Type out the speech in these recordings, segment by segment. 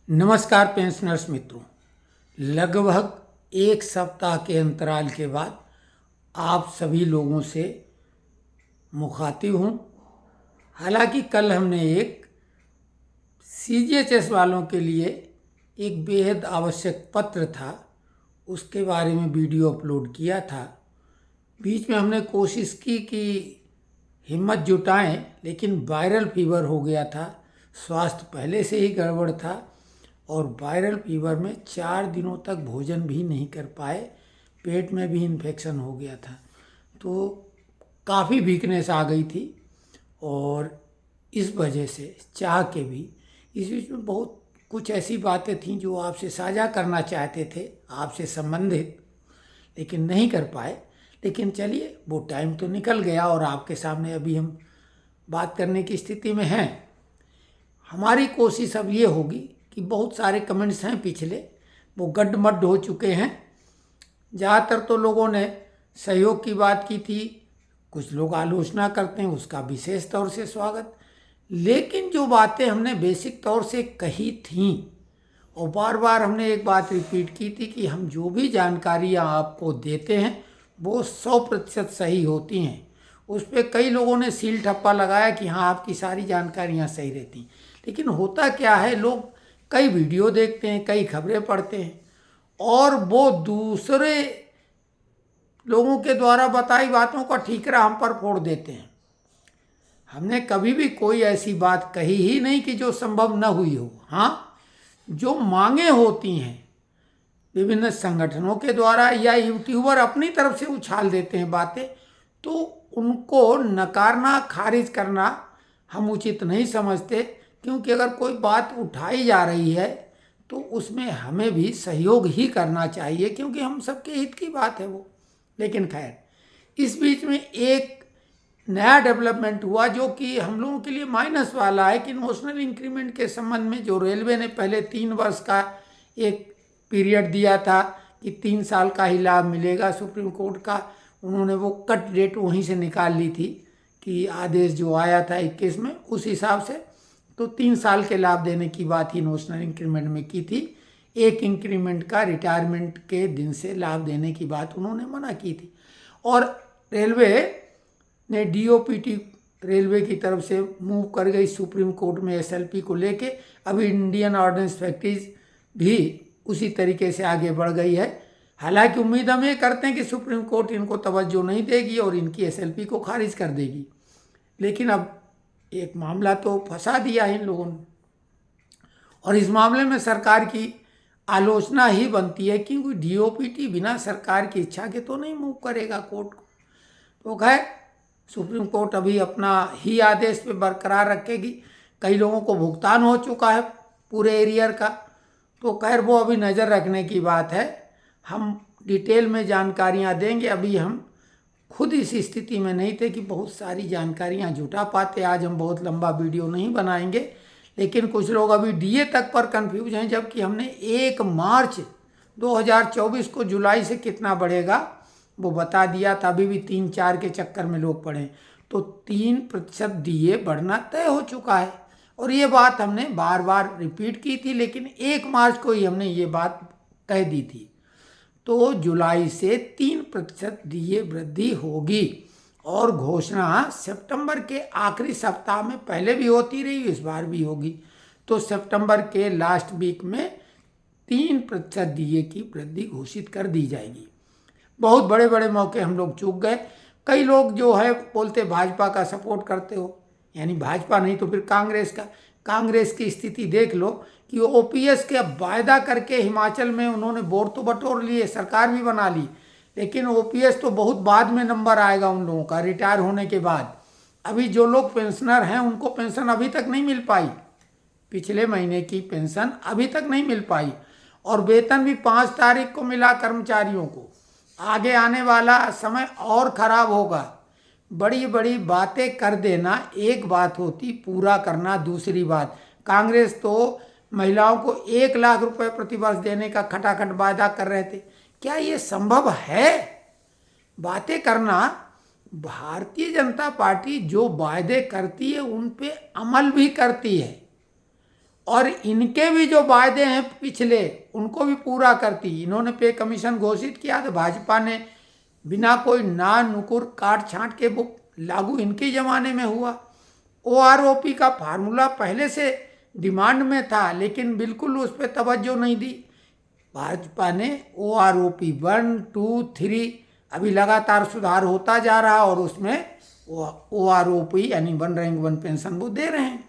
नमस्कार पेंशनर्स मित्रों, लगभग एक सप्ताह के अंतराल के बाद आप सभी लोगों से मुखातिब हूँ। हालांकि कल हमने एक CGHS वालों के लिए एक बेहद आवश्यक पत्र था, उसके बारे में वीडियो अपलोड किया था। बीच में हमने कोशिश की कि हिम्मत जुटाएं, लेकिन वायरल फीवर हो गया था। स्वास्थ्य पहले से ही गड़बड़ था और वायरल फीवर में 4 दिनों तक भोजन भी नहीं कर पाए, पेट में भी इन्फेक्शन हो गया था, तो काफ़ी वीकनेस आ गई थी। और इस वजह से चाह के भी इस बीच में बहुत कुछ ऐसी बातें थीं जो आपसे साझा करना चाहते थे, आपसे संबंधित, लेकिन नहीं कर पाए। लेकिन चलिए, वो टाइम तो निकल गया और आपके सामने अभी हम बात करने की स्थिति में हैं। हमारी कोशिश अब ये होगी कि बहुत सारे कमेंट्स हैं पिछले, वो गड्ढमड्ढ हो चुके हैं। ज़्यादातर तो लोगों ने सहयोग की बात की थी, कुछ लोग आलोचना करते हैं, उसका विशेष तौर से स्वागत। लेकिन जो बातें हमने बेसिक तौर से कही थीं और बार बार हमने एक बात रिपीट की थी कि हम जो भी जानकारियाँ आपको देते हैं वो 100% सही होती हैं। उस पर कई लोगों ने सील ठप्पा लगाया कि हाँ, आपकी सारी जानकारियाँ सही रहती। लेकिन होता क्या है, लोग कई वीडियो देखते हैं, कई खबरें पढ़ते हैं और वो दूसरे लोगों के द्वारा बताई बातों का ठीकरा हम पर फोड़ देते हैं। हमने कभी भी कोई ऐसी बात कही ही नहीं कि जो संभव न हुई हो। हाँ, जो मांगे होती हैं विभिन्न संगठनों के द्वारा या यूट्यूबर अपनी तरफ से उछाल देते हैं बातें, तो उनको नकारना, खारिज करना हम उचित नहीं समझते। क्योंकि अगर कोई बात उठाई जा रही है तो उसमें हमें भी सहयोग ही करना चाहिए, क्योंकि हम सबके हित की बात है वो। लेकिन खैर, इस बीच में एक नया डेवलपमेंट हुआ जो कि हम लोगों के लिए माइनस वाला है कि इमोशनल इंक्रीमेंट के संबंध में जो रेलवे ने पहले 3 वर्ष का एक पीरियड दिया था कि 3 साल का ही लाभ मिलेगा, सुप्रीम कोर्ट का उन्होंने वो कट डेट वहीं से निकाल ली थी कि आदेश जो आया था 21 में, उस हिसाब से तो 3 साल के लाभ देने की बात ही इमोशनल इंक्रीमेंट में की थी। एक इंक्रीमेंट का रिटायरमेंट के दिन से लाभ देने की बात उन्होंने मना की थी। और रेलवे ने DOPT रेलवे की तरफ से मूव कर गई सुप्रीम कोर्ट में SLP को लेके। अभी इंडियन ऑर्डिनेंस फैक्ट्रीज भी उसी तरीके से आगे बढ़ गई है। हालांकि उम्मीद हम ये करते हैं कि सुप्रीम कोर्ट इनको तवज्जो नहीं देगी और इनकी SLP को खारिज कर देगी। लेकिन अब एक मामला तो फंसा दिया है इन लोगों ने, और इस मामले में सरकार की आलोचना ही बनती है, क्योंकि DOPT बिना सरकार की इच्छा के तो नहीं मूव करेगा कोर्ट को। तो खैर, सुप्रीम कोर्ट अभी अपना ही आदेश पे बरकरार रखेगी। कई लोगों को भुगतान हो चुका है पूरे एरियर का, तो खैर वो अभी नज़र रखने की बात है। हम डिटेल में जानकारियां देंगे। अभी हम खुद इस स्थिति में नहीं थे कि बहुत सारी जानकारियां जुटा पाते। आज हम बहुत लंबा वीडियो नहीं बनाएंगे, लेकिन कुछ लोग अभी DA तक पर कंफ्यूज हैं, जबकि हमने 1 मार्च 2024 को जुलाई से कितना बढ़ेगा वो बता दिया था। अभी भी 3-4 के चक्कर में लोग पड़े, तो 3% DA बढ़ना तय हो चुका है। और ये बात हमने बार बार रिपीट की थी, लेकिन 1 मार्च को ही हमने ये बात कह दी थी। तो जुलाई से 3% DA वृद्धि होगी और घोषणा सितंबर के आखिरी सप्ताह में पहले भी होती रही, इस बार भी होगी। तो सितंबर के लास्ट वीक में 3% DA की वृद्धि घोषित कर दी जाएगी। बहुत बड़े बड़े मौके हम लोग चूक गए। कई लोग जो है बोलते भाजपा का सपोर्ट करते हो, यानी भाजपा नहीं तो फिर कांग्रेस का। कांग्रेस की स्थिति देख लो कि OPS के वायदा करके हिमाचल में उन्होंने वोट तो बटोर लिए, सरकार भी बना ली, लेकिन OPS तो बहुत बाद में नंबर आएगा उन लोगों का, रिटायर होने के बाद। अभी जो लोग पेंशनर हैं उनको पेंशन अभी तक नहीं मिल पाई, पिछले महीने की पेंशन अभी तक नहीं मिल पाई, और वेतन भी 5 तारीख को मिला कर्मचारियों को। आगे आने वाला समय और खराब होगा। बड़ी बड़ी बातें कर देना एक बात होती, पूरा करना दूसरी बात। कांग्रेस तो महिलाओं को 1 लाख रुपए प्रतिवर्ष देने का खटाखट वायदा कर रहे थे। क्या ये संभव है बातें करना? भारतीय जनता पार्टी जो वायदे करती है उन पे अमल भी करती है। और इनके भी जो वायदे हैं पिछले, उनको भी पूरा करती। इन्होंने पे कमीशन घोषित किया तो भाजपा ने बिना कोई ना नुकुर काट छांट के वो लागू इनके ज़माने में हुआ। OROP का फार्मूला पहले से डिमांड में था, लेकिन बिल्कुल उस पर तवज्जो नहीं दी। भाजपा ने OROP 1, 2, 3 अभी लगातार सुधार होता जा रहा और उसमें OROP यानी वन रैंक वन पेंशन वो दे रहे हैं।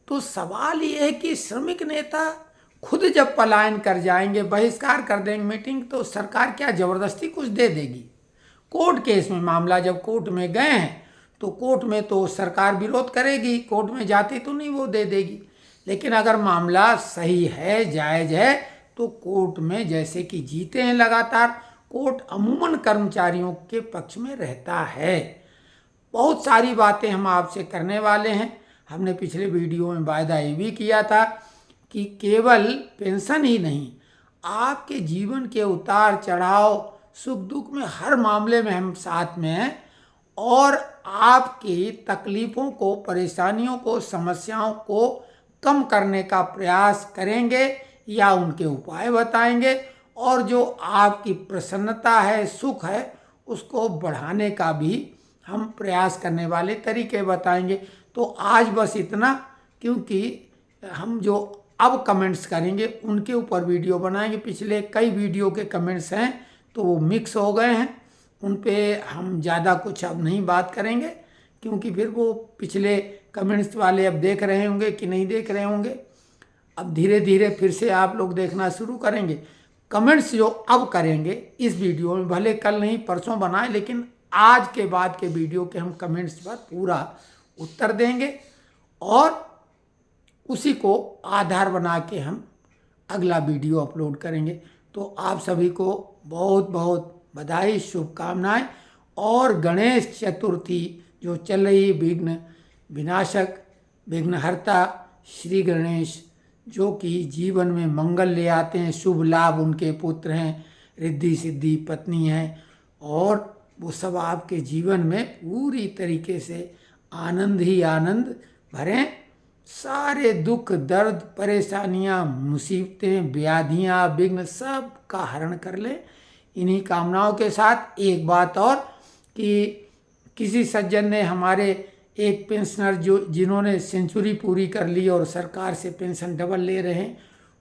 तो सवाल ये है कि श्रमिक नेता खुद जब पलायन कर जाएंगे, बहिष्कार कर देंगे मीटिंग, तो सरकार क्या जबरदस्ती कुछ दे देगी? कोर्ट केस में मामला जब कोर्ट में गए हैं तो कोर्ट में तो सरकार विरोध करेगी, कोर्ट में जाती तो नहीं वो दे देगी। लेकिन अगर मामला सही है, जायज़ है, तो कोर्ट में जैसे कि जीते हैं लगातार, कोर्ट अमूमन कर्मचारियों के पक्ष में रहता है। बहुत सारी बातें हम आपसे करने वाले हैं। हमने पिछले वीडियो में वायदा ये भी किया था कि केवल पेंशन ही नहीं, आपके जीवन के उतार चढ़ाव, सुख दुख में हर मामले में हम साथ में हैं और आपकी तकलीफ़ों को, परेशानियों को, समस्याओं को कम करने का प्रयास करेंगे या उनके उपाय बताएंगे, और जो आपकी प्रसन्नता है, सुख है, उसको बढ़ाने का भी हम प्रयास करने वाले तरीके बताएंगे। तो आज बस इतना, क्योंकि हम जो अब कमेंट्स करेंगे उनके ऊपर वीडियो बनाएंगे। पिछले कई वीडियो के कमेंट्स हैं तो वो मिक्स हो गए हैं, उन पे हम ज़्यादा कुछ अब नहीं बात करेंगे, क्योंकि फिर वो पिछले कमेंट्स वाले अब देख रहे होंगे कि नहीं देख रहे होंगे। अब धीरे धीरे फिर से आप लोग देखना शुरू करेंगे। कमेंट्स जो अब करेंगे इस वीडियो में, भले कल नहीं परसों बनाए, लेकिन आज के बाद के वीडियो के हम कमेंट्स पर पूरा उत्तर देंगे और उसी को आधार बना के हम अगला वीडियो अपलोड करेंगे। तो आप सभी को बहुत बहुत बधाई, शुभकामनाएं। और गणेश चतुर्थी जो चल रही, विघ्न विनाशक, विघ्नहर्ता श्री गणेश, जो कि जीवन में मंगल ले आते हैं, शुभ लाभ उनके पुत्र हैं, रिद्धि सिद्धि पत्नी हैं, और वो सब आपके जीवन में पूरी तरीके से आनंद ही आनंद भरें। सारे दुख, दर्द, परेशानियां, मुसीबतें, व्याधियां, विघ्न सब का हरण कर ले। इन्हीं कामनाओं के साथ एक बात और कि किसी सज्जन ने, हमारे एक पेंशनर जो जिन्होंने सेंचुरी पूरी कर ली और सरकार से पेंशन डबल ले रहे हैं,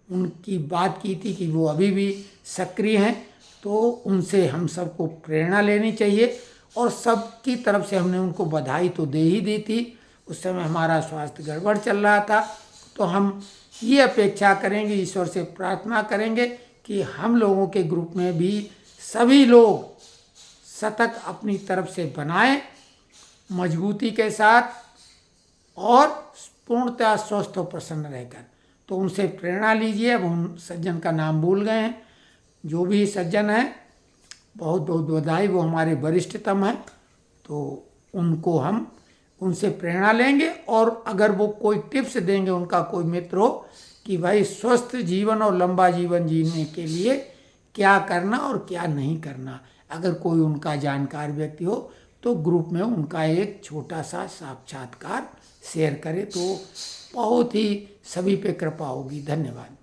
उनकी बात की थी कि वो अभी भी सक्रिय हैं। तो उनसे हम सबको प्रेरणा लेनी चाहिए और सबकी तरफ से हमने उनको बधाई तो दे ही दी थी। उस समय हमारा स्वास्थ्य गड़बड़ चल रहा था, तो हम ये अपेक्षा करेंगे, ईश्वर से प्रार्थना करेंगे कि हम लोगों के ग्रुप में भी सभी लोग शतक अपनी तरफ से बनाएं मजबूती के साथ और पूर्णतः स्वस्थ और प्रसन्न रहकर। तो उनसे प्रेरणा लीजिए। अब हम सज्जन का नाम भूल गए हैं, जो भी सज्जन हैं बहुत बहुत बधाई, वो हमारे वरिष्ठतम हैं, तो उनको हम उनसे प्रेरणा लेंगे। और अगर वो कोई टिप्स देंगे, उनका कोई मित्र हो, कि भाई स्वस्थ जीवन और लंबा जीवन जीने के लिए क्या करना और क्या नहीं करना, अगर कोई उनका जानकार व्यक्ति हो तो ग्रुप में उनका एक छोटा सा साक्षात्कार शेयर करे तो बहुत ही सभी पे कृपा होगी। धन्यवाद।